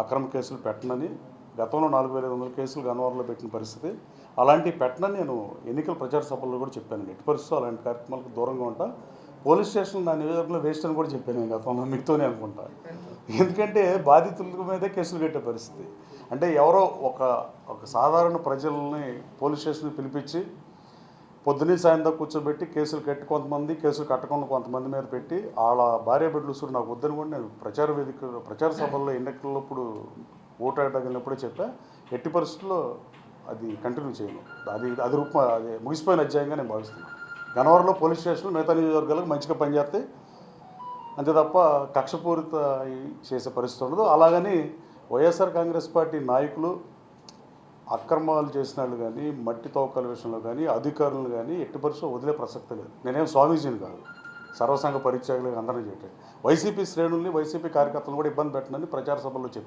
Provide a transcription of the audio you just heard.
అక్రమ కేసులు పెట్టనని, గతంలో 4,500 కేసులు గన్నవరంలో పెట్టిన పరిస్థితి. అలాంటివి పెట్టనని నేను ఎన్నికల ప్రచార సభల్లో కూడా చెప్పాను. ఎట్టి పరిస్థితుల్లో అలాంటి కార్యక్రమాలకు దూరంగా ఉంటా. పోలీస్ స్టేషన్ నా నియోజకవర్గంలో వేస్ట్ అని కూడా చెప్పాను నేను గతంలో, మీతోనే అనుకుంటా. ఎందుకంటే బాధితుల మీదే కేసులు కట్టే పరిస్థితి. అంటే ఎవరో ఒక సాధారణ ప్రజల్ని పోలీస్ స్టేషన్కి పిలిపించి పొద్దున్నే సాయంత్రం కూర్చోబెట్టి కేసులు కట్టి కొంతమంది, కేసులు కట్టకుండా కొంతమంది మీద పెట్టి వాళ్ళ భార్య బిడ్డలు చూడు నాకు వద్దని కూడా నేను ప్రచార సభల్లో ఎన్నికలప్పుడు ఓటాడగలిగినప్పుడే చెప్పా. ఎట్టి పరిస్థితుల్లో అది కంటిన్యూ చేయను. అది ముగిసిపోయిన అధ్యాయంగా నేను భావిస్తున్నాను. గన్నవరంలో పోలీస్ స్టేషన్లు మిగతా నియోజకవర్గాలకు మంచిగా పనిచేస్తాయి, అంతే తప్ప కక్షపూరిత చేసే పరిస్థితి ఉండదు. అలాగని వైఎస్ఆర్ కాంగ్రెస్ పార్టీ నాయకులు అక్రమాలు చేసిన వాళ్ళు కానీ, మట్టి తవ్వకాల విషయంలో కానీ, అధికారులను కానీ ఎట్టి పరిస్థితుల్లో వదిలే ప్రసక్తి లేదు. నేనేం స్వామీజీని కాదు, సర్వసంఘ పరిత్యాగులు అందరినీ చేయటం. వైసీపీ శ్రేణుల్ని, వైసీపీ కార్యకర్తలను కూడా ఇబ్బంది పెట్టనని ప్రచార సభల్లో చెప్పాను.